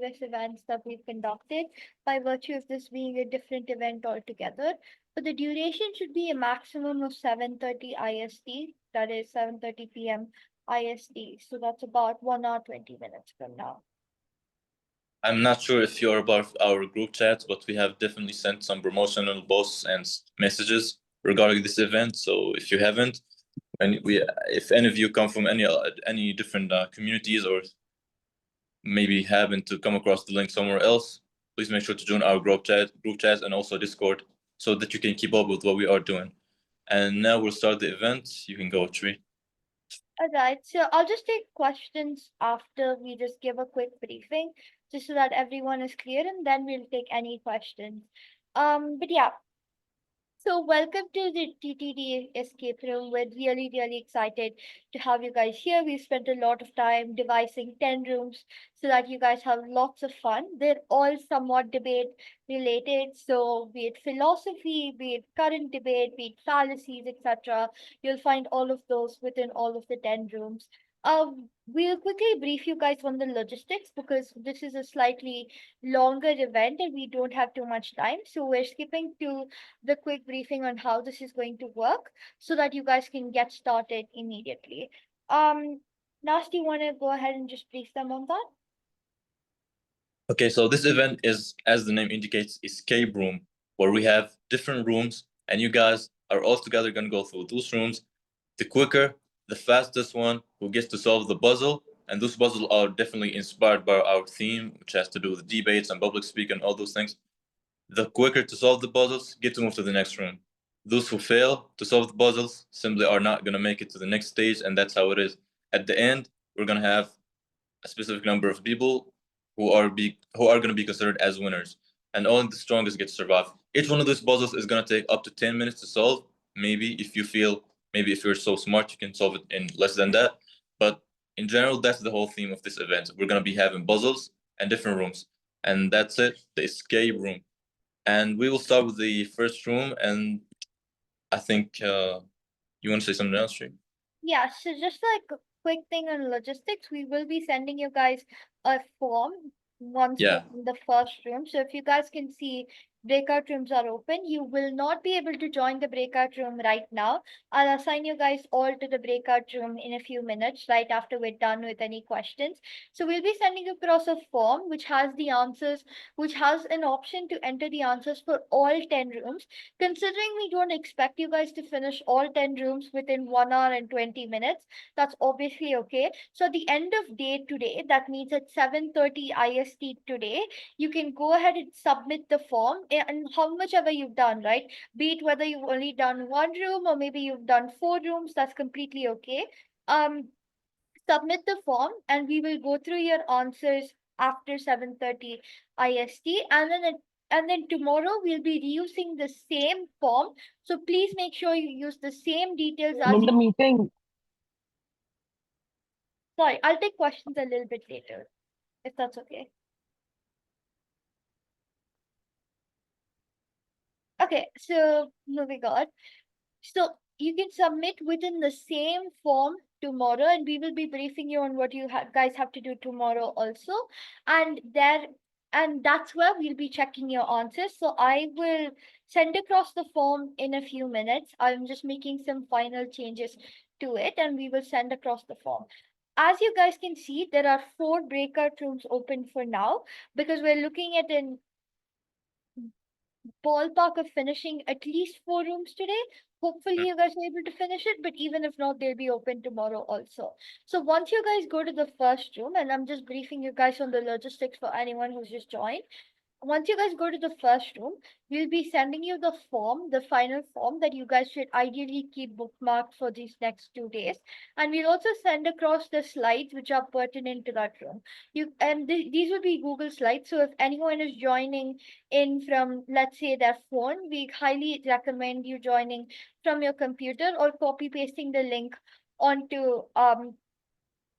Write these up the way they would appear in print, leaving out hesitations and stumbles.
previous events that we've conducted by virtue of this being a different event altogether. But the duration should be a maximum of 7:30 IST, that is 7:30 p.m. IST. So that's about 1 hour 20 minutes from now. I'm not sure if you're part of our group chat, but we have definitely sent some promotional posts and messages regarding this event. So if you haven't, if any of you come from any different communities or maybe happen to come across the link somewhere else, please make sure to join our group chat, and also Discord, so that you can keep up with what we are doing. And now we'll start the event. You can go, Tree. All right, so I'll just take questions after we just give a quick briefing, just so that everyone is clear, and then we'll take any questions. But yeah, so welcome to the TTD Escape Room. We're really excited to have you guys here. We spent a lot of time devising 10 rooms so that you guys have lots of fun. They're all somewhat debate related. So be it philosophy, be it current debate, be it fallacies, etc. You'll find all of those within all of the 10 rooms. We'll quickly brief you guys on the logistics because this is a slightly longer event and we don't have too much time. So we're skipping to the quick briefing on how this is going to work so that you guys can get started immediately. Nas, do you want to go ahead and just brief them on that? Okay, so this event is, as the name indicates, escape room, where we have different rooms, and you guys are all together going to go through those rooms. The quicker, the fastest one who gets to solve the puzzle, and those puzzles are definitely inspired by our theme, which has to do with debates and public speaking and all those things. The quicker to solve the puzzles get to move to the next room. Those who fail to solve the puzzles simply are not going to make it to the next stage, and that's how it is. At the end, we're going to have a specific number of people who are going to be considered as winners, and only the strongest get to survive. Each one of those puzzles is going to take up to 10 minutes to solve. Maybe if you're so smart, you can solve it in less than that. But in general, that's the whole theme of this event. We're going to be having puzzles and different rooms, and that's it. The escape room. And we will start with the first room. And I think you want to say something else, Sri? Yeah, so just like a quick thing on logistics, we will be sending you guys a form once we're in the first room. So if you guys can see breakout rooms are open, you will not be able to join the breakout room right now. I'll assign you guys all to the breakout room in a few minutes, right after we're done with any questions. So we'll be sending across a form which has the answers, which has an option to enter the answers for all 10 rooms. Considering we don't expect you guys to finish all 10 rooms within 1 hour and 20 minutes, that's obviously okay. So at the end of day today, that means at 7:30 IST today, you can go ahead and submit the form and how much ever you've done, right? Be it whether you've only done one room or maybe you've done 4 rooms, that's completely okay. Um, Submit the form and we will go through your answers after 7:30 IST, and then tomorrow we'll be reusing the same form. So please make sure you use the same details as The meeting. sorry, I'll take questions a little bit later, if that's okay. Okay, so moving on. So you can submit within the same form tomorrow, and we will be briefing you on what you guys have to do tomorrow also. And that's where we'll be checking your answers. So I will send across the form in a few minutes. I'm just making some final changes to it, and we will send across the form. As you guys can see, there are 4 breakout rooms open for now because we're looking at an ballpark of finishing at least 4 rooms today. Hopefully, you guys are able to finish it, but even if not, they'll be open tomorrow also. So, once you guys go to the first room, and I'm just briefing you guys on the logistics for anyone who's just joined, once you guys go to the first room, we'll be sending you the form, the final form that you guys should ideally keep bookmarked for these next 2 days. And we'll also send across the slides which are pertinent to that room. These will be Google slides. So if anyone is joining in from, let's say, their phone, we highly recommend you joining from your computer or copy pasting the link onto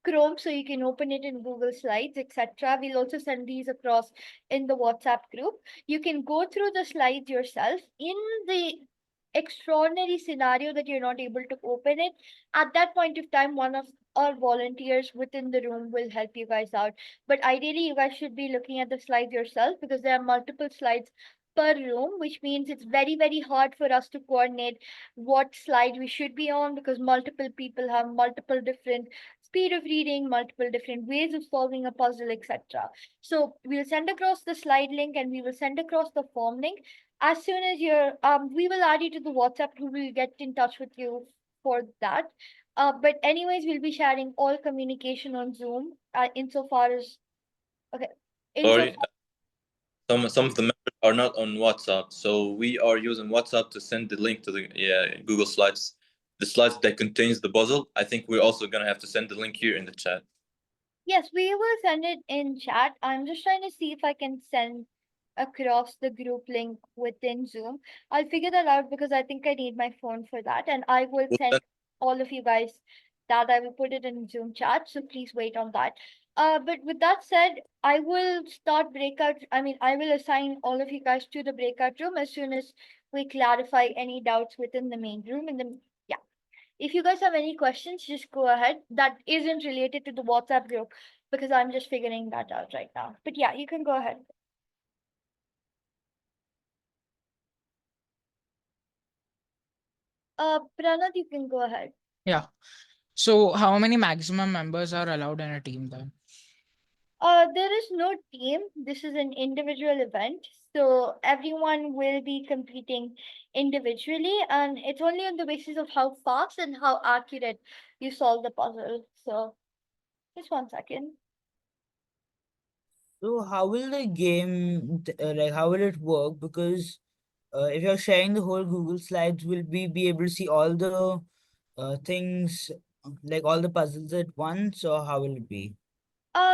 Chrome so you can open it in Google Slides, etc. We'll also send these across in the WhatsApp group. You can go through the slides yourself. In the extraordinary scenario that you're not able to open it, at that point of time, one of our volunteers within the room will help you guys out. But ideally, you guys should be looking at the slides yourself because there are multiple slides per room, which means it's very, very hard for us to coordinate what slide we should be on because multiple people have multiple different speed of reading, multiple different ways of solving a puzzle, etc. So we'll send across the slide link and we will send across the form link. As soon as you're, we will add you to the WhatsApp group. We'll get in touch with you for that. But anyways, we'll be sharing all communication on Zoom. Insofar as okay, Sorry, insofar some of the members are not on WhatsApp, so we are using WhatsApp to send the link to the Google Slides. The slides that contains the puzzle. I think we're also gonna have to send the link here in the chat. yes, we will send it in chat. I'm just trying to see if I can send across the group link within Zoom. I'll figure that out because I think I need my phone for that, and I will We'll send send all of you guys that. I will put it in Zoom chat, so please wait on that. But with that said, I will start breakout. I mean, I will assign all of you guys to the breakout room as soon as we clarify any doubts within the main room. And then, yeah, if you guys have any questions, just go ahead. That isn't related to the WhatsApp group because I'm just figuring that out right now. But yeah, you can go ahead. Pranath, you can go ahead. Yeah. So how many maximum members are allowed in a team then? There is no team. This is an individual event. So everyone will be competing individually, and it's only on the basis of how fast and how accurate you solve the puzzle. So just 1 second. So how will the game like how will it work? Because if you're sharing the whole Google Slides, will we be able to see all the things like all the puzzles at once, or how will it be?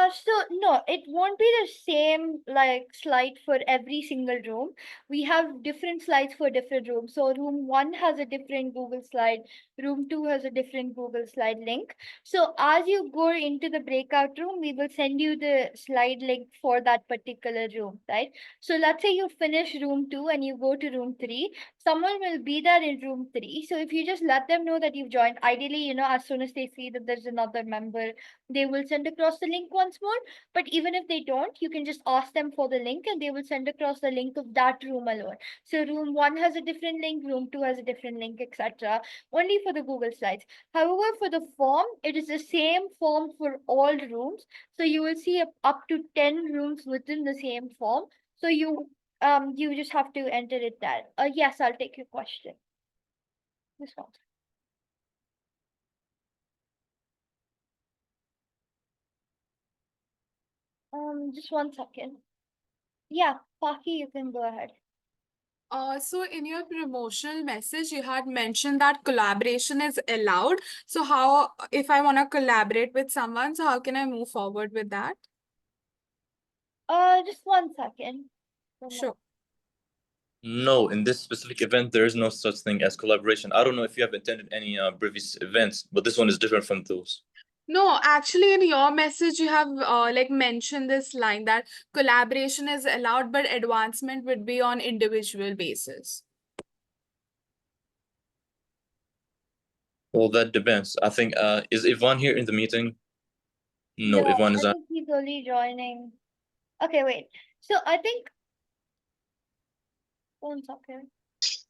So no, it won't be the same like slide for every single room. We have different slides for different rooms. So room one has a different Google slide, room two has a different Google slide link. So as you go into the breakout room, we will send you the slide link for that particular room, right? So let's say you finish room two and you go to room three, someone will be there in room three. So if you just let them know that you've joined, ideally, as soon as they see that there's another member, they will send across the link once more. But even if they don't, you can just ask them for the link and they will send across the link of that room alone. So room one has a different link, room two has a different link, etc. Only for the Google Slides. However, for the form, it is the same form for all rooms. So you will see up to 10 rooms within the same form. So you just have to enter it there. Yes, I'll take your question. This one. Just 1 second. Yeah, Paki, you can go ahead. So in your promotional message, you had mentioned that collaboration is allowed. So how, if I want to collaborate with someone, so how can I move forward with that? Just 1 second. Sure. No, in this specific event, there is no such thing as collaboration. I don't know if you have attended any previous events, but this one is different from those. No, actually, in your message, you have like mentioned this line that collaboration is allowed, but advancement would be on individual basis. Well, that depends. I think is Ivan here in the meeting? No, No, Ivan I is not. think he's only joining. Okay, wait. So I think 1 second.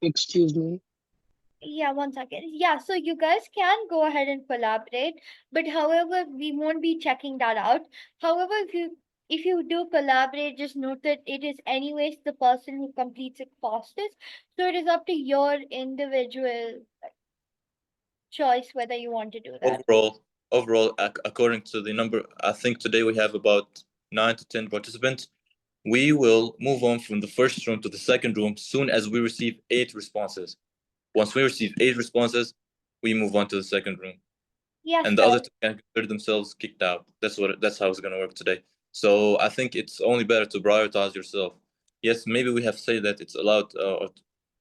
Excuse me. Yeah, 1 second. Yeah, so you guys can go ahead and collaborate, but however, we won't be checking that out. However, if you do collaborate, just note that it is anyways the person who completes it fastest. So it is up to your individual choice whether you want to do that. Overall, according to the number, I think today we have about 9 to 10 participants. We will move on from the first room to the second room soon as we receive 8 responses. Once we receive 8 responses, we move on to the second room. Yes, And the other two can consider themselves kicked out. That's how it's gonna work today. So I think it's only better to prioritize yourself. Yes, maybe we have said that it's allowed,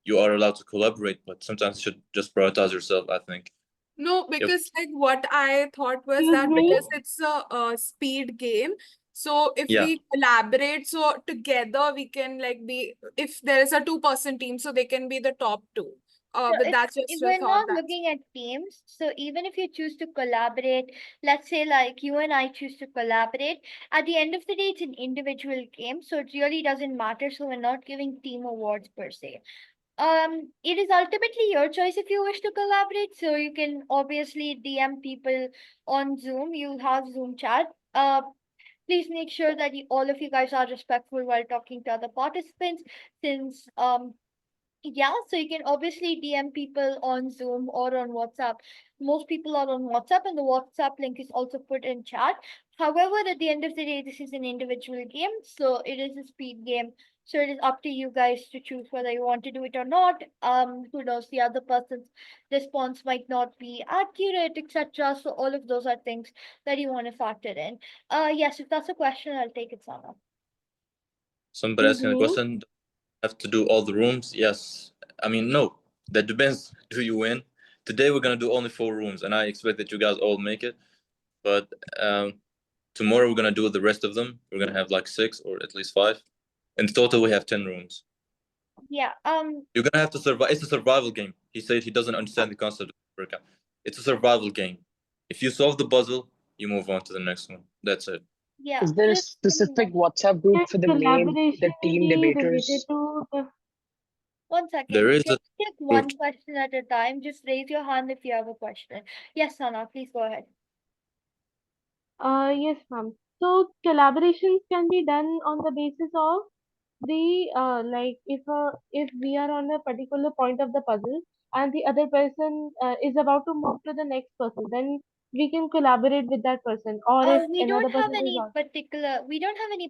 you are allowed to collaborate, but sometimes you should just prioritize yourself, I think. No, because like what I thought was Excuse that me? because it's a speed game, so if Yeah. we collaborate, so together we can like be, if there is a two-person team, so they can be the top two. So but that's just your we're thought. not looking at teams. So even if you choose to collaborate, let's say like you and I choose to collaborate, at the end of the day, it's an individual game. So it really doesn't matter. So we're not giving team awards per se. It is ultimately your choice if you wish to collaborate. So you can obviously DM people on Zoom. You have Zoom chat. Please make sure that all of you guys are respectful while talking to other participants, since yeah, so you can obviously DM people on Zoom or on WhatsApp. Most people are on WhatsApp, and the WhatsApp link is also put in chat. However, at the end of the day, this is an individual game, so it is a speed game. So it is up to you guys to choose whether you want to do it or not. Who knows? The other person's response might not be accurate, etc. So all of those are things that you want to factor in. Yes, if that's a question, I'll take it, Sana. Somebody asking a Mhm. question. Have to do all the rooms? Yes. I mean, no. That depends. Do you win? Today we're gonna do only 4 rooms, and I expect that you guys all make it. But tomorrow we're gonna do the rest of them. We're gonna have like 6 or at least 5. In total, we have 10 rooms. Yeah. You're gonna have to survive. It's a survival game. He said he doesn't understand the concept of breakout. It's a survival game. If you solve the puzzle, you move on to the next one. That's it. Yeah. Is there a Just give me specific WhatsApp group one. for the name, the Collaboration team be debaters? related to the 1 second. There is Can a you take group. one question at a time? Just raise your hand if you have a question. Yes, Sana, please go ahead. yes, ma'am. So collaborations can be done on the basis of the like if we are on a particular point of the puzzle and the other person is about to move to the next person, then we can collaborate with that person. Or if We another don't have person is any on.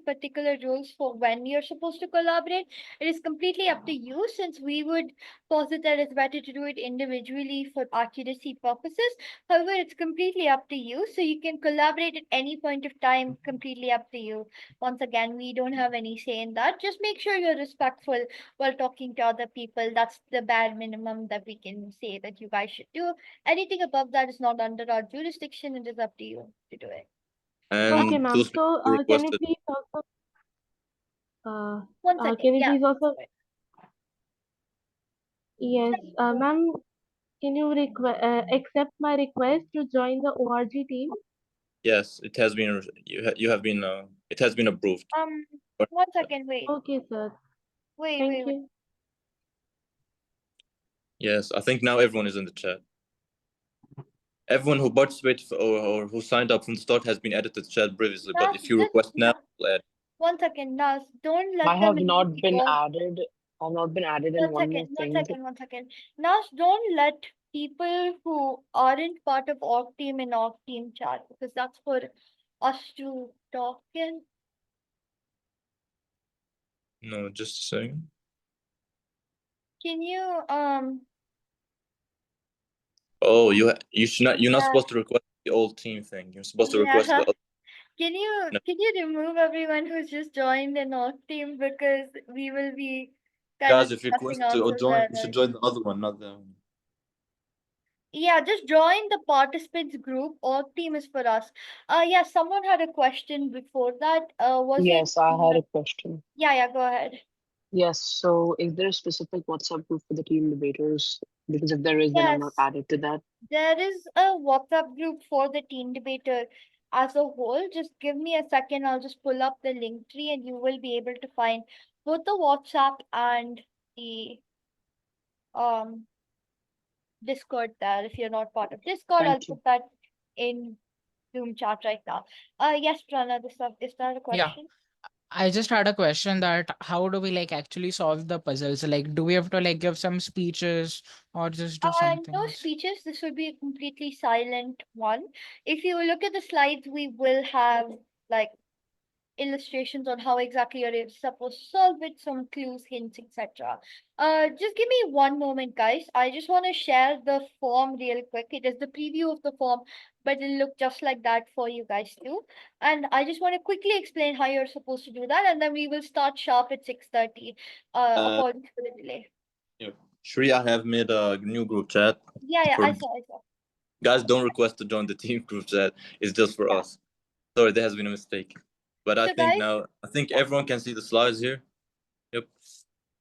particular rules for when you're supposed to collaborate. It is completely up to you, since we would posit that it's better to do it individually for accuracy purposes. However, it's completely up to you. So you can collaborate at any point of time, completely up to you. Once again, we don't have any say in that. Just make sure you're respectful while talking to other people. That's the bare minimum that we can say that you guys should do. Anything above that is not under our jurisdiction. It is up to you to do it. Okay, And ma'am. those people So who can you requested. please also One second. can you Yeah. please also Sorry. yes, ma'am, can you accept my request to join the ORG team? Yes, it has been. You have been. It has been approved. 1 second. Wait. Okay, sir. Wait. Thank Wait. Wait. you. Yes, I think now everyone is in the chat. Everyone who participated or who signed up from the start has been added to the chat previously. But Nas, if you just request now, we'll add. 1 second. Nas, don't I let have them not immediately been go. added. I've not been added, and 1 one more second. 1 thing. second. 1 second. Nas, don't let people who aren't part of org team in org team chat, because that's for us to talk in. No, just a second. Can you Oh, you should not. You're not Yeah. supposed to request the old team thing. You're supposed to request the. Yeah. Other. No. Can you remove everyone who's just joined an org team, because we will be kind Guys, of if you stressing request to ourselves join, out. you should join the other one, not the. Yeah, just join the participants group. Org team is for us. Yeah, someone had a question before that. Was it? Yes, I had a question. Yeah, go ahead. Yes, so is there a specific WhatsApp group for the team debaters? Because if there is, then I'm not Yes, added to that. there is a WhatsApp group for the team debater as a whole. Just give me a second. I'll just pull up the link tree, and you will be able to find both the WhatsApp and the um Discord there. If you're not part of Discord, I'll Thank you. put that in Zoom chat right now. Yes, Prana, is that a Yeah. question? I just had a question that how do we like actually solve the puzzles? Like, do we have to like give some speeches or just do something No else? speeches. This would be a completely silent one. If you look at the slides, we will have like illustrations on how exactly you're supposed to solve it, some clues, hints, etc. Just give me one moment, guys. I just want to share the form real quick. It is the preview of the form, but it'll look just like that for you guys too. And I just want to quickly explain how you're supposed to do that, and then we will start sharp at 6:30. Apologies for the delay. Yeah. Shri, I have made a new group chat. Yeah, For I saw. guys, don't request to join the team group chat. It's just for Yeah. us. Sorry, there has been a mistake. But I So think guys, now, I think everyone can see the slides here. Yep.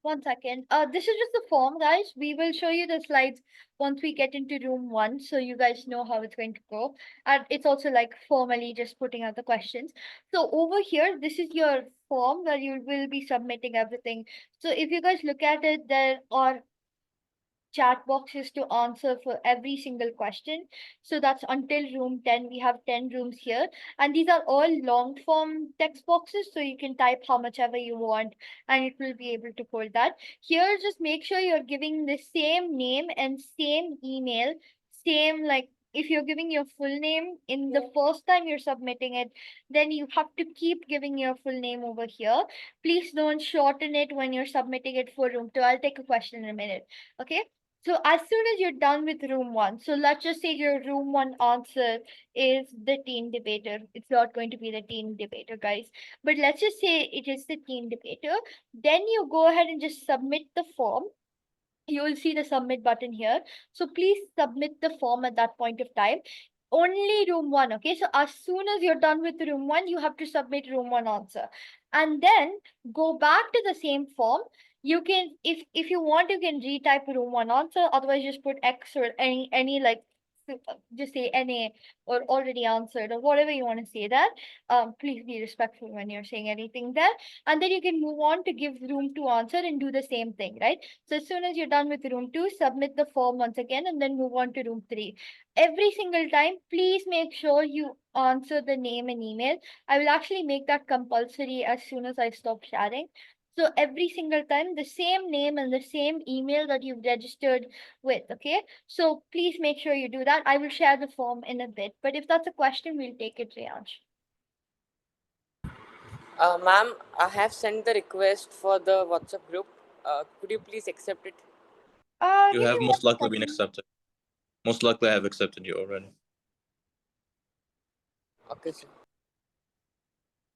1 second. This is just the form, guys. We will show you the slides once we get into room 1, so you guys know how it's going to go. And it's also like formally just putting out the questions. So over here, this is your form where you will be submitting everything. So if you guys look at it, there are chat boxes to answer for every single question. So that's until room 10. We have 10 rooms here. And these are all long form text boxes. So you can type how much ever you want and it will be able to hold that. Here, just make sure you're giving the same name and same email, same like if you're giving your full name in the first time you're submitting it, then you have to keep giving your full name over here. Please don't shorten it when you're submitting it for room 2. I'll take a question in a minute. Okay. So as soon as you're done with room 1, so let's just say your room 1 answer is the teen debater. It's not going to be the teen debater, guys. But let's just say it is the teen debater. Then you go ahead and just submit the form. You will see the submit button here. So please submit the form at that point of time. Only room 1, okay? So as soon as you're done with room 1, you have to submit room 1 answer. And then go back to the same form. You can, if you want, you can retype room 1 answer. Otherwise, just put X or any like just say NA or already answered or whatever you want to say that. Please be respectful when you're saying anything there. And then you can move on to give room 2 answer and do the same thing, right? So as soon as you're done with room 2, submit the form once again and then move on to room 3. Every single time, please make sure you answer the name and email. I will actually make that compulsory as soon as I stop sharing. So every single time, the same name and the same email that you've registered with, okay? So please make sure you do that. I will share the form in a bit, but if that's a question, we'll take it, Riyansh. Ma'am, I have sent the request for the WhatsApp group. Could you please accept it? You Give have me most 1 likely been second. accepted. Most likely I have accepted you already. Okay, sir.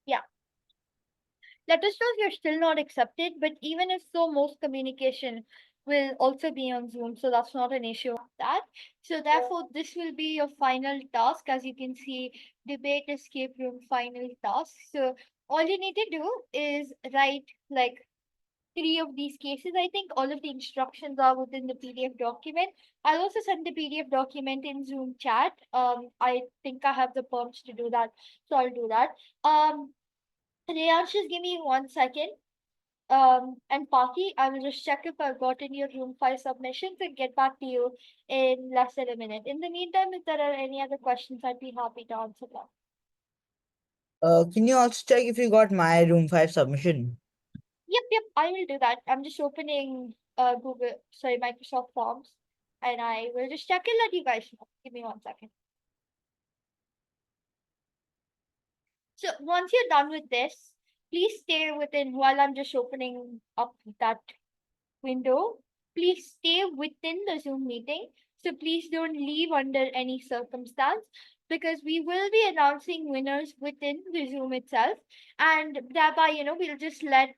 Yeah. Let us know if you're still not accepted, but even if so, most communication will also be on Zoom, so that's not an issue of that. So therefore, this will be your final task. As you can see, debate escape room final task. So all you need to do is write like 3 of these cases. I think all of the instructions are within the PDF document. I'll also send the PDF document in Zoom chat. I think I have the prompts to do that, so I'll do that. Reyansh, just give me 1 second. And Paki, I will just check if I've gotten your room 5 submissions and get back to you in less than a minute. In the meantime, if there are any other questions, I'd be happy to answer them. Can you also check if you got my room 5 submission? Yep, I will do that. I'm just opening Microsoft Forms, and I will just check and let you guys know. Give me 1 second. So once you're done with this, please stay within while I'm just opening up that window. Please stay within the Zoom meeting. So please don't leave under any circumstance because we will be announcing winners within the Zoom itself. And thereby, we'll just let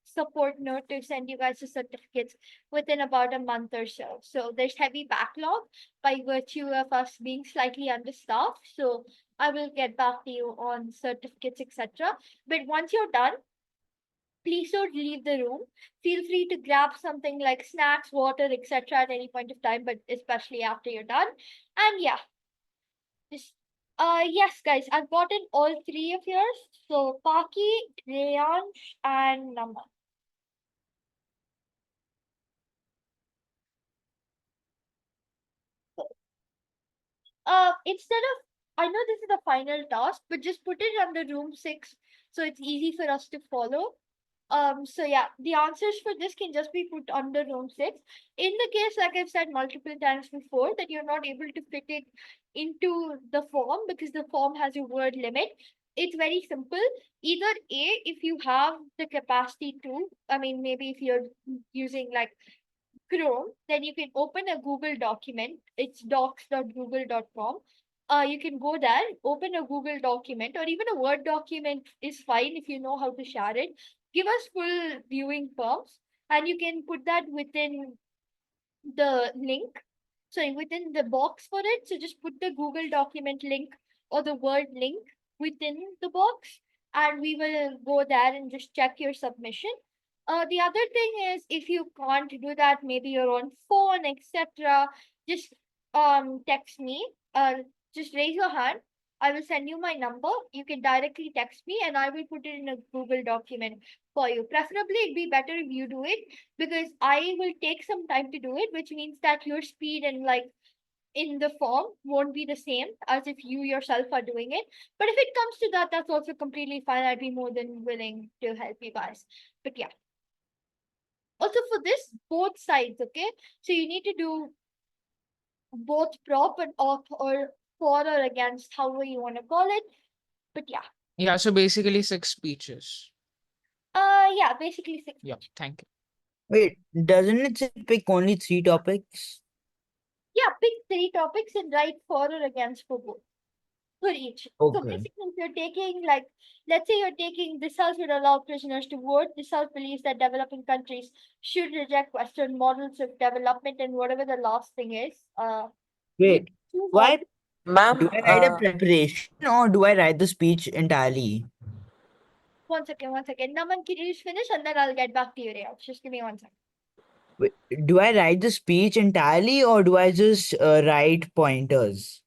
support know to send you guys the certificates within about a month or so. So there's heavy backlog by virtue of us being slightly understaffed. So I will get back to you on certificates, etc. But once you're done, please don't leave the room. Feel free to grab something like snacks, water, etc. at any point of time, but especially after you're done. And yeah, just yes, guys, I've gotten all 3 of yours. So Paki, Reyansh, and Naman. Instead of I know this is the final task, but just put it under room 6 so it's easy for us to follow. So yeah, the answers for this can just be put under room 6. In the case, like I've said multiple times before, that you're not able to fit it into the form because the form has a word limit. It's very simple. Either A, if you have the capacity to, I mean, maybe if you're using like Chrome, then you can open a Google document. It's docs.google.com. You can go there, open a Google document, or even a Word document is fine if you know how to share it. Give us full viewing prompts, and you can put that within the link. So within the box for it. So just put the Google document link or the Word link within the box, and we will go there and just check your submission. The other thing is, if you can't do that, maybe you're on phone, etc. Just text me. Just raise your hand. I will send you my number. You can directly text me, and I will put it in a Google document for you. Preferably, it'd be better if you do it because I will take some time to do it, which means that your speed and like in the form won't be the same as if you yourself are doing it. But if it comes to that, that's also completely fine. I'd be more than willing to help you guys. But yeah. Also for this, both sides, okay? So you need to do both prop and off or for or against, however you want to call it. But yeah. Yeah, so basically 6 speeches. Yeah, basically six. Yeah, thank you. Wait, doesn't it say pick only 3 topics? Yeah, pick 3 topics and write for or against for both. For each. So Okay. basically, if you're taking, like, let's say you're taking this house would allow prisoners to vote. This house believes that developing countries should reject Western models of development and whatever the last thing is. You Wait, choose do I all. Ma'am, do I write a preparation or do I write the speech entirely? One second, one second. Naman, can you just finish and then I'll get back to you, Riyaj. Just give me 1 second. Wait, do I write the speech entirely or do I just write pointers?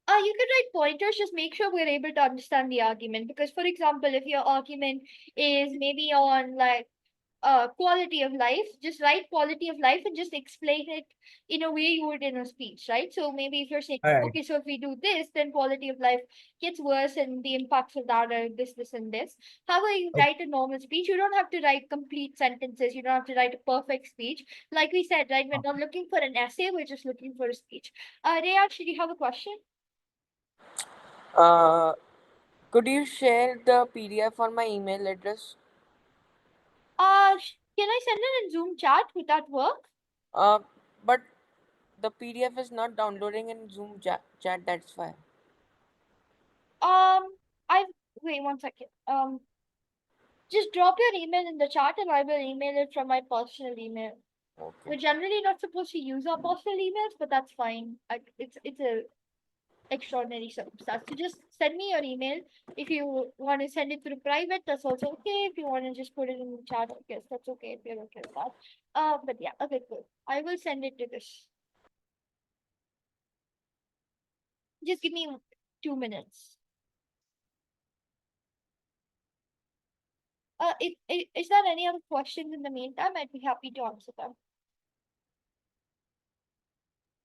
You could write pointers, just make sure we're able to understand the argument. Because, for example, if your argument is maybe on like quality of life, just write quality of life and just explain it in a way you would in a speech, right? So maybe if you're saying, All right. okay, so if we do this, then quality of life gets worse and the impacts of that are this, and this. However, you Okay. write a normal speech, you don't have to write complete sentences, you don't have to write a perfect speech. Like we said, right, we're not looking for an essay, we're just looking for a speech. Rhea, should you have a question? uh, could you share the PDF on my email address? Can I send it in Zoom chat? Would that work? Uh, but the PDF is not downloading in Zoom chat. That's why. I wait 1 second. Just drop your email in the chat and I will email it from my personal email. We're Okay. generally not supposed to use our personal emails, but that's fine. It's a extraordinary circumstance. So just send me your email. If you want to send it through private, that's also okay. If you want to just put it in the chat, I guess that's okay if you're okay with that. But yeah, okay, cool. I will send it to this. Just give me 2 minutes. Is there any other questions in the meantime? I'd be happy to answer them.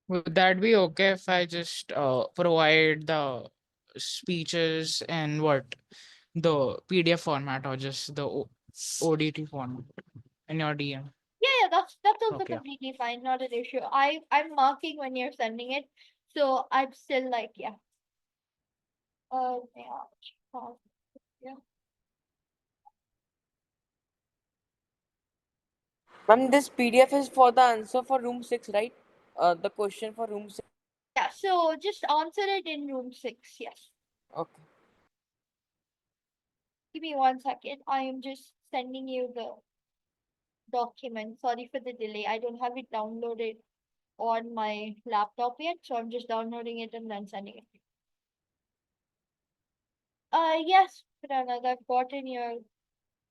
Would that be okay if I just provide the speeches and what the PDF format or just the ODT format in your DM? Yeah, that's also Okay. completely fine, not an issue. I'm marking when you're sending it, so I'm still like, yeah. Yeah. Yeah. Ma'am, this PDF is for the answer for room 6, right? The question for room 6. Yeah, so just answer it in room 6, yes. Okay. Give me 1 second. I am just sending you the document. Sorry for the delay. I don't have it downloaded on my laptop yet, so I'm just downloading it and then sending it. Yes, Pranag, I've gotten your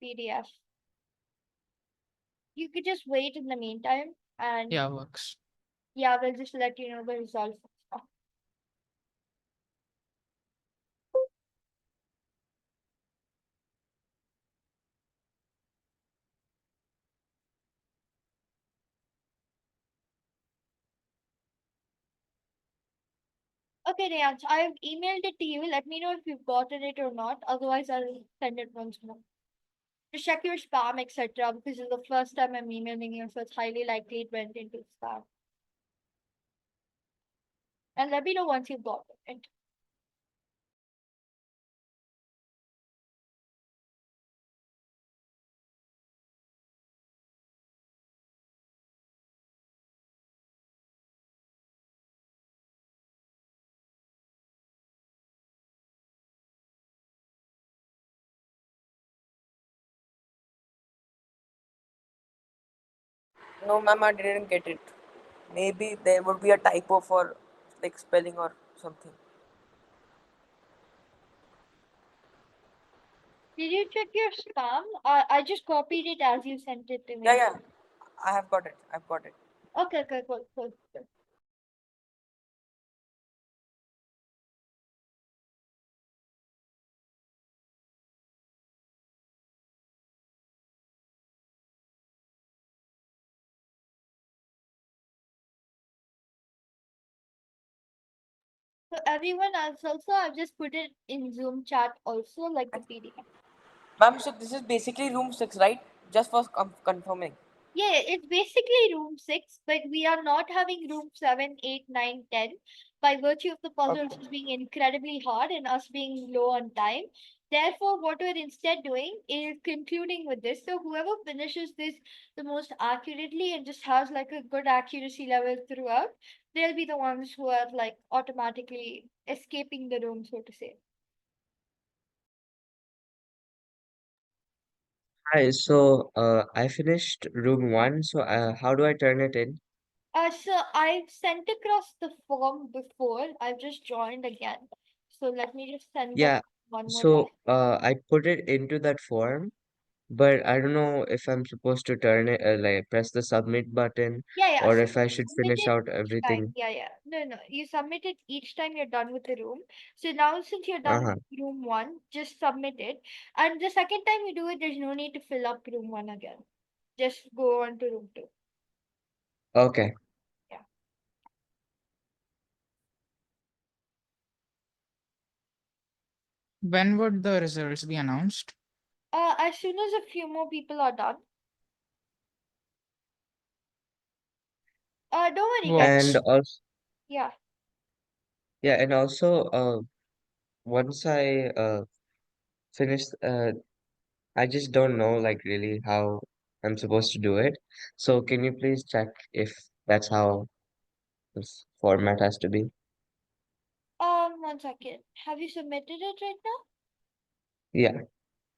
PDF. You could just wait in the meantime, and Yeah, works. yeah, we'll just let you know the results. Okay, Riyaj, I have emailed it to you. Let me know if you've gotten it or not. Otherwise, I'll send it once more. Just check your spam, etc. Because it's the first time I'm emailing you, so it's highly likely it went into spam. And let me know once you've gotten it. No, ma'am, I didn't get it. Maybe there would be a typo for like spelling or something. Did you check your spam? I just copied it as you sent it to me. Yeah, I have got it. I've got it. Okay, cool. So everyone else also, I've just put it in Zoom chat also, like the PDF. Ma'am, so this is basically room 6, right? Just for confirming. Yeah, it's basically room 6, but we are not having room 7, 8, 9, 10 by virtue of the puzzles Okay. being incredibly hard and us being low on time. Therefore, what we're instead doing is concluding with this. So whoever finishes this the most accurately and just has like a good accuracy level throughout, they'll be the ones who are like automatically escaping the room, so to say. Hi, so I finished room 1, so how do I turn it in? So I've sent across the form before. I've just joined again. So let me just send that Yeah, one more so time. I put it into that form, but I don't know if I'm supposed to turn it, like press the submit button, Yeah. or So if I you should submit finish it out each time. everything. Yeah. No. You submit it each time you're done with the room. So now since you're done Uh-huh. with room 1, just submit it. And the second time you do it, there's no need to fill up room 1 again. Just go on to room 2. Okay. Yeah. When would the results be announced? As soon as a few more people are done. Don't worry, guys. And What's also, Yeah. yeah, and also, once I finish, I just don't know like really how I'm supposed to do it. So can you please check if that's how this format has to be? 1 second. Have you submitted it right now? Yeah.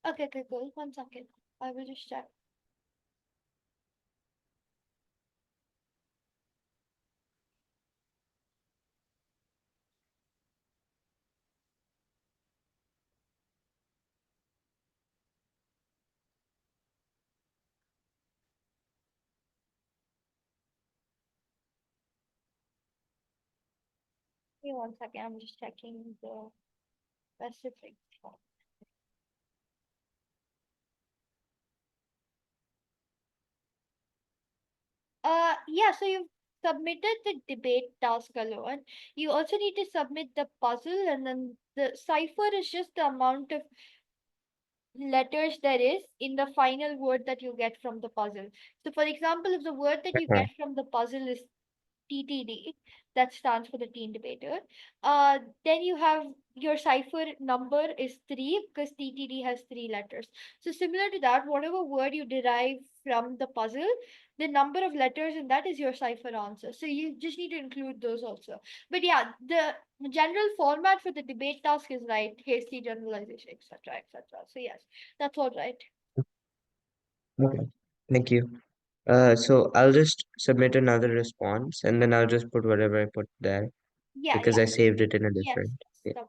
Okay, cool. 1 second. I will just check. Give me 1 second. I'm just checking the specific form. Yeah, so you've submitted the debate task alone. You also need to submit the puzzle, and then the cipher is just the amount of letters there is in the final word that you get from the puzzle. So, for example, if the word that you Uh-huh. get from the puzzle is TTD, that stands for the teen debater. Then you have your cipher number is 3 because TTD has 3 letters. So similar to that, whatever word you derive from the puzzle, the number of letters in that is your cipher answer. So you just need to include those also. But yeah, the general format for the debate task is right, hasty generalization, etc. So yes, that's all right. Okay. Thank you. So I'll just submit another response and then I'll just put whatever I put there because Yeah. I saved it in a Yes, different. Yeah. that-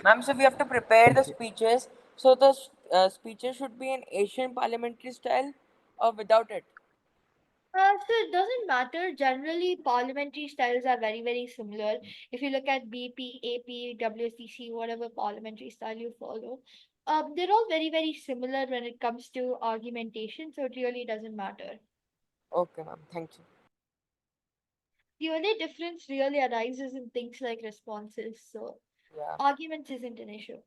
Ma'am, so we have to prepare the Okay. speeches. So the speeches should be in Asian parliamentary style or without it. So it doesn't matter. Generally, parliamentary styles are very similar. If you look at BP, AP, WSDC, whatever parliamentary style you follow, they're all very similar when it comes to argumentation. So it really doesn't matter. Okay, ma'am. Thank you. The only difference really arises in things like responses. So Yeah. arguments isn't an issue.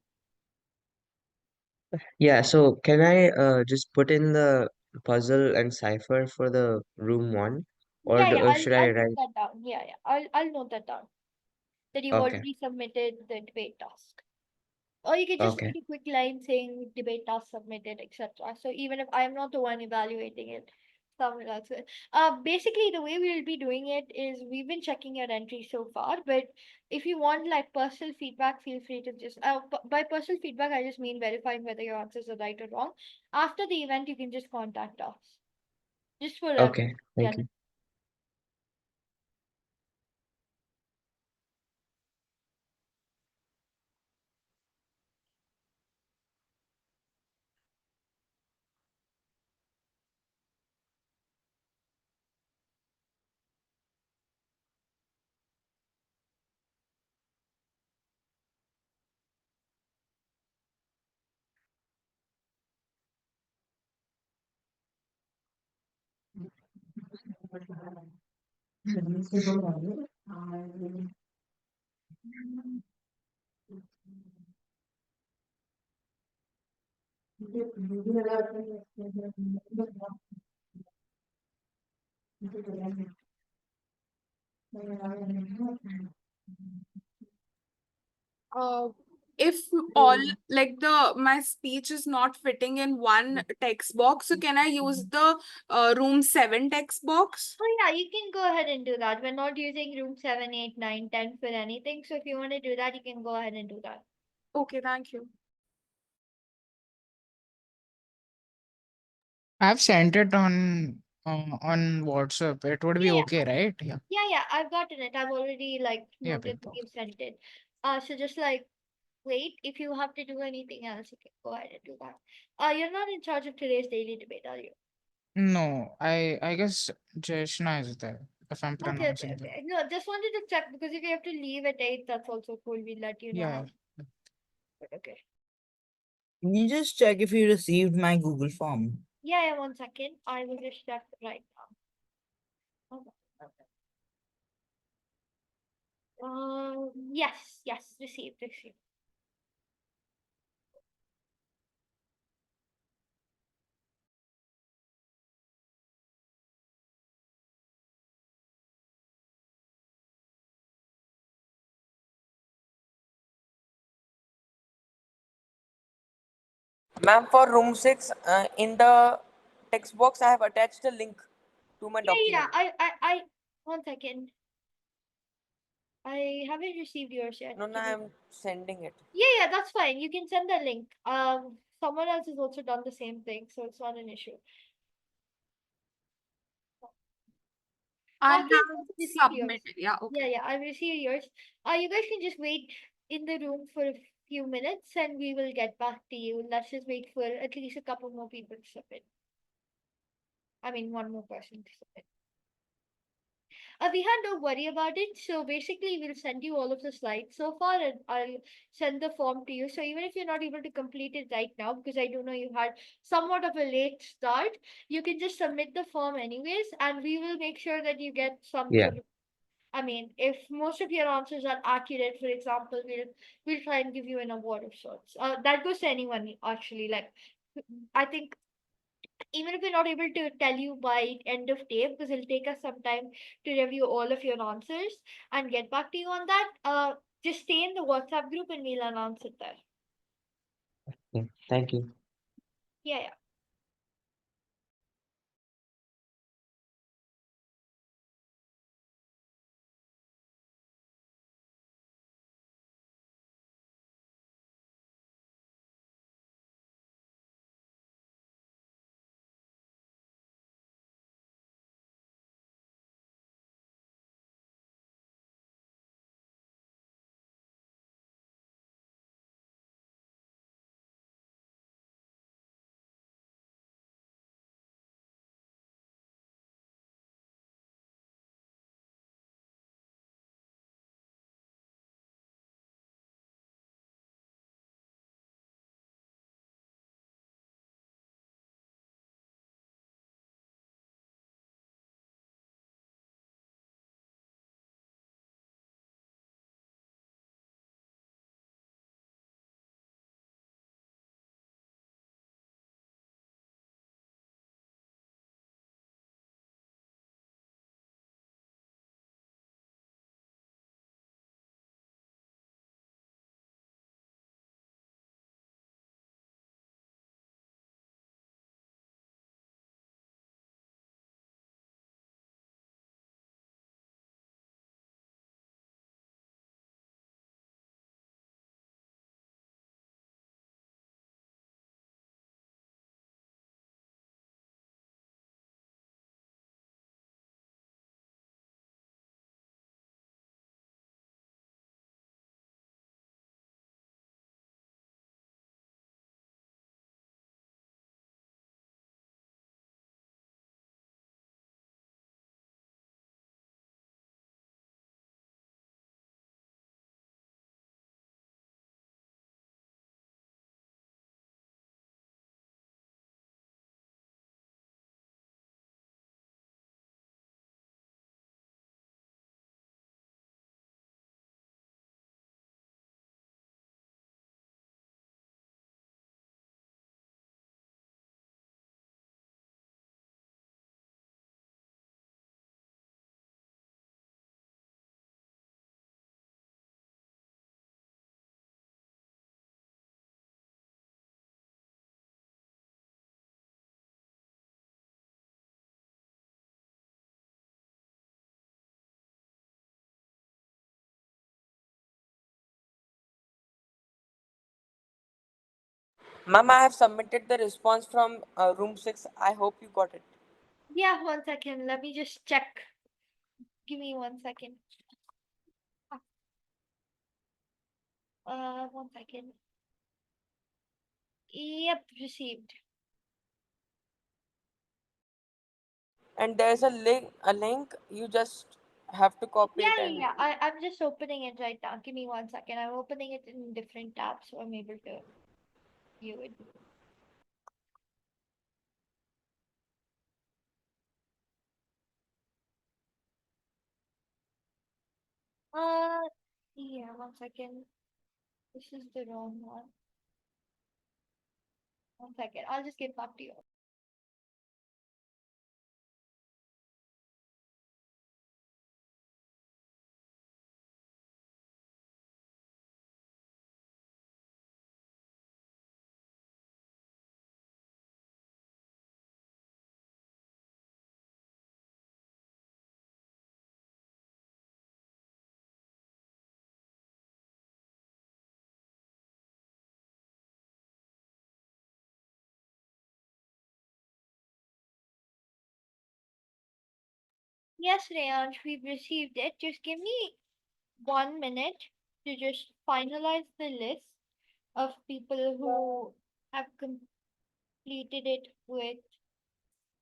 Yeah, so can I just put in the puzzle and cipher for the room 1 or Yeah. should I I'll note write? that down. Yeah. I'll note that down. That you've Okay. already submitted the debate task. Or you can just Okay. write a quick line saying debate task submitted, etc. So even if I'm not the one evaluating it, someone else will. Basically the way we'll be doing it is we've been checking your entries so far, but if you want like personal feedback, feel free to just by personal feedback I just mean verifying whether your answers are right or wrong. After the event you can just contact us. Just for Okay. Thank general. you. Uh, if all like the my speech is not fitting in one text box, so can I use the room 7 text box? Oh yeah, you can go ahead and do that. We're not using room 7, 8, 9, 10 for anything. So if you want to do that, you can go ahead and do that. Okay, thank you. I've sent it on WhatsApp. It would be Yeah, yeah. okay, right? Yeah. Yeah, I've gotten it. I've already like Yeah, noted that Printo. you've sent it. So just like wait, if you have to do anything else, you can go ahead and do that. You're not in charge of today's daily debate, are you? No, I guess Jeshna is there, if I'm Okay, okay, pronouncing that. okay. No, just wanted to check because if you have to leave at 8, that's also cool. We'll let you know Yeah. how. But okay. Can you just check if you received my Google form? Yeah, 1 second. I will just check right now. Okay. Yes, received. Ma'am, for room 6, in the text box, I have attached a link to my Yeah, document. I 1 second. I haven't received yours yet. No, no, Can you? I'm sending it. Yeah, that's fine. You can send the link. Someone else has also done the same thing, so it's not an issue. I Okay, have I've received yours. submitted. Yeah, okay. Yeah, I've received yours. You guys can just wait in the room for a few minutes and we will get back to you. Let's just wait for at least a couple more people to submit. I mean, one more person to submit. Vihan, don't worry about it. So basically, we'll send you all of the slides so far, and I'll send the form to you. So even if you're not able to complete it right now, because I do know you had somewhat of a late start, you can just submit the form anyways, and we will make sure that you get some Yeah. sort of. I mean, if most of your answers are accurate, for example, we'll try and give you an award of sorts. That goes to anyone actually. Like, I think even if we're not able to tell you by end of day because it'll take us some time to review all of your answers and get back to you on that, just stay in the WhatsApp group and we'll announce it there. Yeah. Thank you. Yeah. Ma'am, I have submitted the response from room 6. I hope you got it. Yeah, 1 second. Let me just check. Give me 1 second. 1 second. Yep, received. And there's a link. You just have to copy Yeah, it yeah, and yeah. I'm just opening it right now. Give me 1 second. I'm opening it in different tabs, so I'm able to view it. Uh, yeah, 1 second. This is the wrong one. 1 second. I'll just get back to you. Yes, Rayansh, we've received it. Just give me 1 minute to just finalize the list of people who have completed it with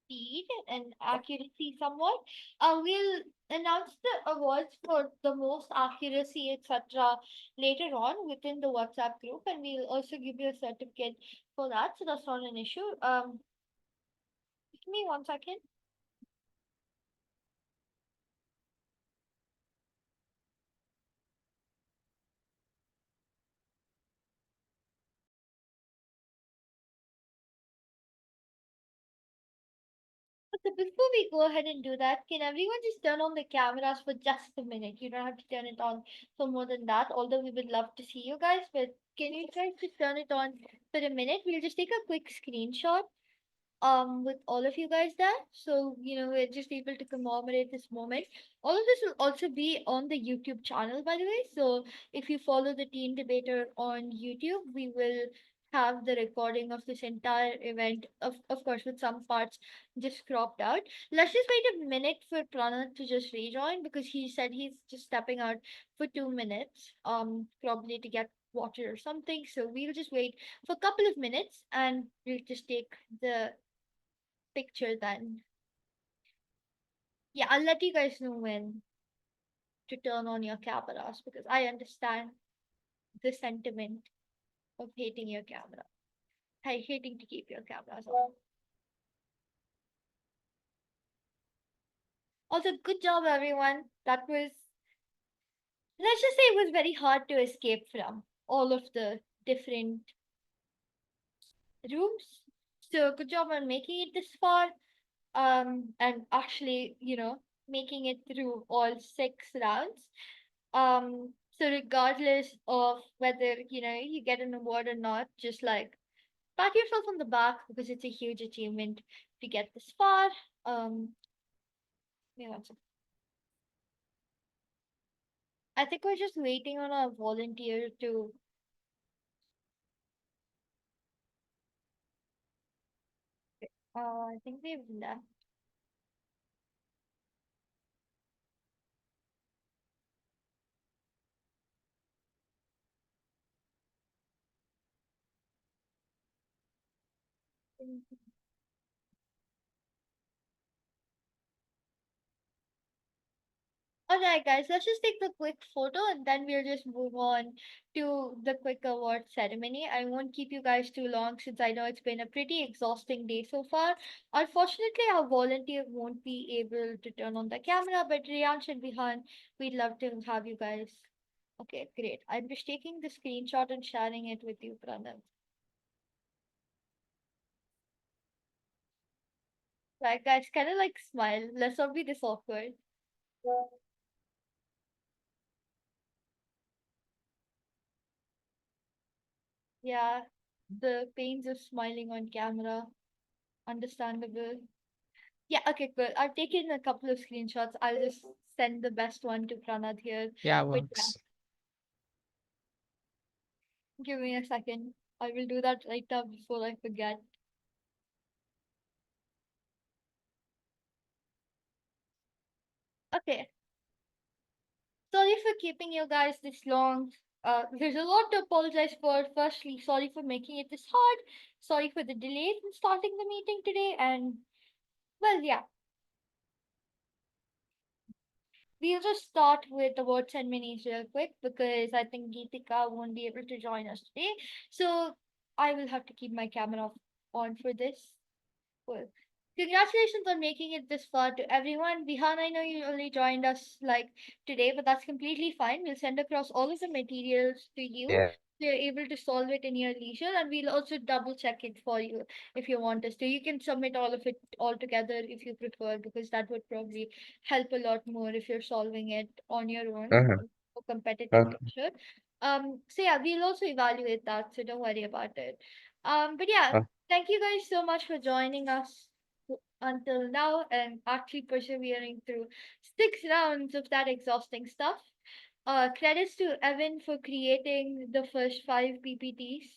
speed and accuracy somewhat. We'll announce the awards for the most accuracy, etc. later on within the WhatsApp group, and we'll also give you a certificate for that. So that's not an issue. Give me 1 second. So before we go ahead and do that, can everyone just turn on the cameras for just a minute? You don't have to turn it on for more than that, although we would love to see you guys, but can you guys just turn it on for a minute? We'll just take a quick screenshot with all of you guys there. So, we're just able to commemorate this moment. All of this will also be on the YouTube channel, by the way. So if you follow the Teen Debater on YouTube, we will have the recording of this entire event, of course, with some parts just cropped out. Let's just wait a minute for Pranav to just rejoin because he said he's just stepping out for 2 minutes, probably to get water or something. So we'll just wait for a couple of minutes and we'll just take the picture then. Yeah, I'll let you guys know when to turn on your cameras because I understand the sentiment of hating your camera. Hating to keep your cameras on. Also, good job everyone. That was, let's just say it was very hard to escape from all of the different rooms. So good job on making it this far. And actually, making it through all 6 rounds. So regardless of whether, you get an award or not, just like pat yourself on the back because it's a huge achievement to get this far. Yeah, I think we're just waiting on our volunteer to I think they've left. Alright, guys, let's just take the quick photo and then we'll just move on to the quick award ceremony. I won't keep you guys too long since I know it's been a pretty exhausting day so far. Unfortunately, our volunteer won't be able to turn on the camera, but Riyansh and Vihan, we'd love to have you guys. Okay, great. I'm just taking the screenshot and sharing it with you, Pranav. Right, guys, kind of like smile. Let's not be this awkward. Yeah, the pains of smiling on camera. Understandable. Yeah, okay, cool. I've taken a couple of screenshots. I'll just send the best one to Pranath here. Yeah, But yeah, works. give me a second. I will do that right now before I forget. Okay. Sorry for keeping you guys this long. There's a lot to apologize for. Firstly, sorry for making it this hard. Sorry for the delays in starting the meeting today. And, well, yeah. We'll just start with the words and minis real quick because I think Geetika won't be able to join us today. So I will have to keep my camera on for this. Well, congratulations on making it this far to everyone. Vihan, I know you only joined us like today, but that's completely fine. We'll send across all of the materials to you. Yeah. So you're able to solve it in your leisure, and we'll also double check it for you if you want us to. You can submit all of it all together if you prefer, because that would probably help a lot more if you're solving it on your own Uh-huh. for competitive Okay. pressure. So yeah, we'll also evaluate that, so don't worry about it. But yeah, Uh, thank you guys so much for joining us until now and actually persevering through 6 rounds of that exhausting stuff. Credits to Evan for creating the first 5 PPTs.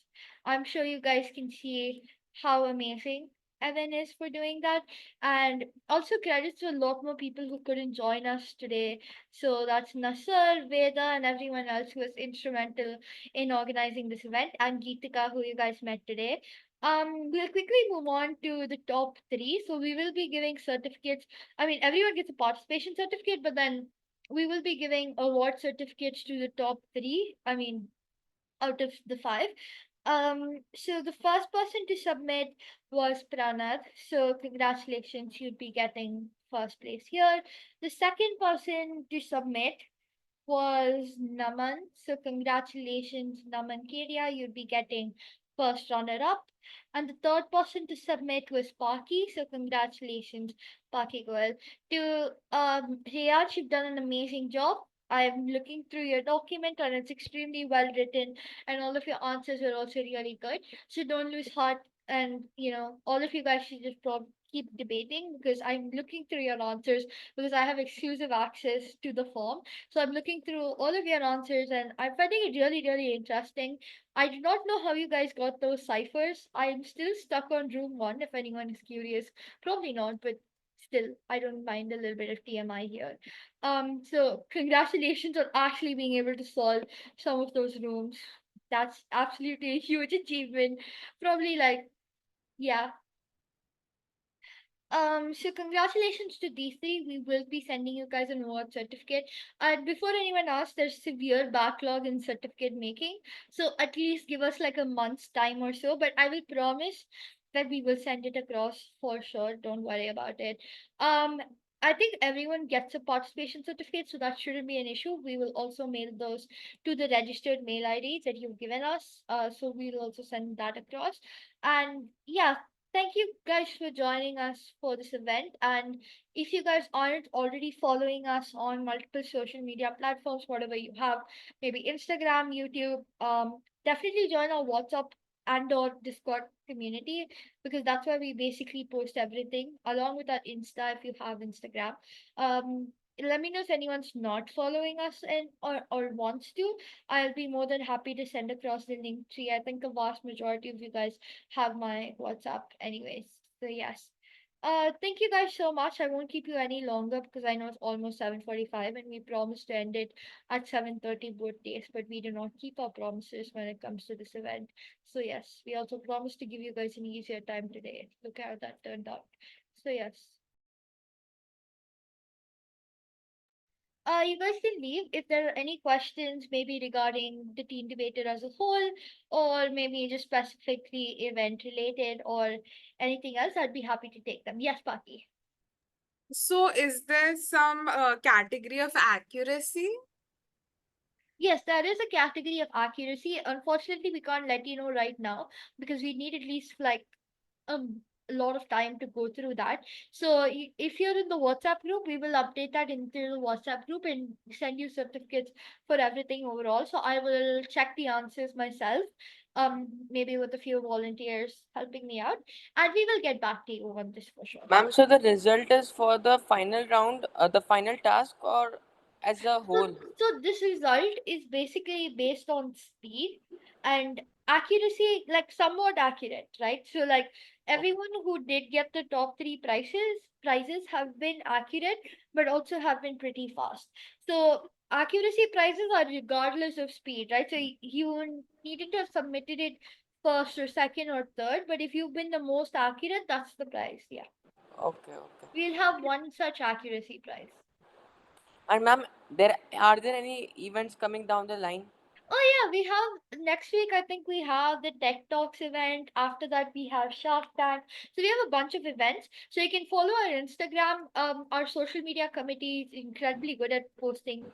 I'm sure you guys can see how amazing Evan is for doing that. And also credits to a lot more people who couldn't join us today. So that's Nasser, Veda, and everyone else who was instrumental in organizing this event, and Geetika, who you guys met today. We'll quickly move on to the top 3. So we will be giving certificates. I mean, everyone gets a participation certificate, but then we will be giving award certificates to the top 3. I mean, out of the 5. So the first person to submit was Pranad. So congratulations, you'd be getting first place here. The second person to submit was Naman. So congratulations, Naman Kedia. You'd be getting first runner up. And the third person to submit was Paki. So congratulations, Paki Goel. To Riyaj, you've done an amazing job. I'm looking through your document and it's extremely well written, and all of your answers are also really good. So don't lose heart, and all of you guys should just keep debating, because I'm looking through your answers because I have exclusive access to the form. So I'm looking through all of your answers and I'm finding it really, really interesting. I do not know how you guys got those ciphers. I'm still stuck on room 1, if anyone is curious. Probably not, but still, I don't mind a little bit of TMI here. So congratulations on actually being able to solve some of those rooms. That's absolutely a huge achievement. Probably like, yeah, so congratulations to these 3. We will be sending you guys an award certificate. And before anyone asks, there's severe backlog in certificate making. So at least give us like a month's time or so. But I will promise that we will send it across for sure. Don't worry about it. Um, I think everyone gets a participation certificate, so that shouldn't be an issue. We will also mail those to the registered mail IDs that you've given us. So we'll also send that across. And yeah, thank you guys for joining us for this event. And if you guys aren't already following us on multiple social media platforms, whatever you have, maybe Instagram, YouTube, definitely join our WhatsApp and/or Discord community, because that's where we basically post everything along with our Insta if you have Instagram. Let me know if anyone's not following us and or wants to. I'll be more than happy to send across the link to you. I think a vast majority of you guys have my WhatsApp anyways. So yes. Thank you guys so much. I won't keep you any longer because I know it's almost 7:45 and we promised to end it at 7:30 both days, but we do not keep our promises when it comes to this event. So yes, we also promised to give you guys an easier time today. Look how that turned out. So yes. You guys can leave if there are any questions, maybe regarding the teen debater as a whole, or maybe just specifically event related or anything else. I'd be happy to take them. Yes, Paki. So is there some category of accuracy? Yes, there is a category of accuracy. Unfortunately, we can't let you know right now because we need at least like a lot of time to go through that. So if you're in the WhatsApp group, we will update that into the WhatsApp group and send you certificates for everything overall. So I will check the answers myself, maybe with a few volunteers helping me out, and we will get back to you on this for sure. Ma'am, so the result is for the final round, the final task, or as a So, whole? so this result is basically based on speed, and accuracy, like somewhat accurate, right? So like everyone who did get the top three prizes have been accurate, but also have been pretty fast. So accuracy prizes are regardless of speed, right? So you needed to have submitted it first or second or third, but if you've been the most accurate, that's the prize. Yeah. Okay, okay. We'll have one such accuracy prize. And ma'am, there any events coming down the line? Oh yeah, we have next week. I think we have the Tech Talks event. After that, we have Shark Tank. So we have a bunch of events. So you can follow our Instagram. Our social media committee is incredibly good at posting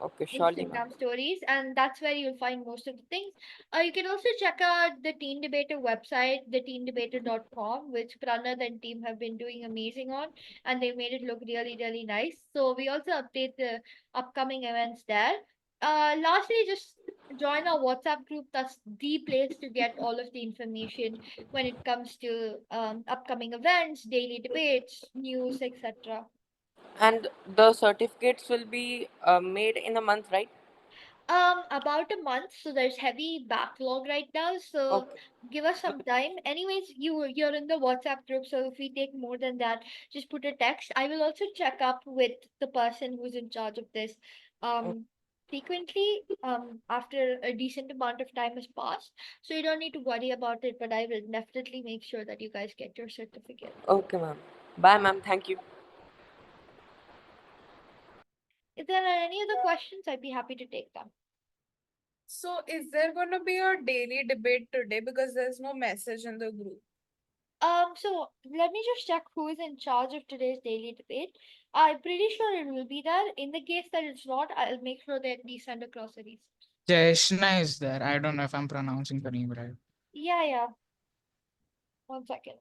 Okay, surely, ma'am. Instagram stories, and that's where you'll find most of the things. You can also check out the Teen Debater website, theteendebater.com, which Pranath and team have been doing amazing on, and they made it look really, really nice. So we also update the upcoming events there. Lastly, just join our WhatsApp group. That's the place to get all of the information when it comes to upcoming events, daily debates, news, etc. And the certificates will be made in a month, right? About a month. So there's heavy backlog right now. So Okay. give us some time. Anyways, you're in the WhatsApp group. So if we take more than that, just put a text. I will also check up with the person who's in charge of this. Frequently, after a decent amount of time has passed. So you don't need to worry about it, but I will definitely make sure that you guys get your certificate. Okay, ma'am. Bye, ma'am. Thank you. If there are any other questions, I'd be happy to take them. So is there gonna be a daily debate today because there's no message in the group? So let me just check who is in charge of today's daily debate. I'm pretty sure it will be there. In the case that it's not, I'll make sure that we send across a receipt. Jeshna is there. I don't know if I'm pronouncing the name right. Yeah. 1 second.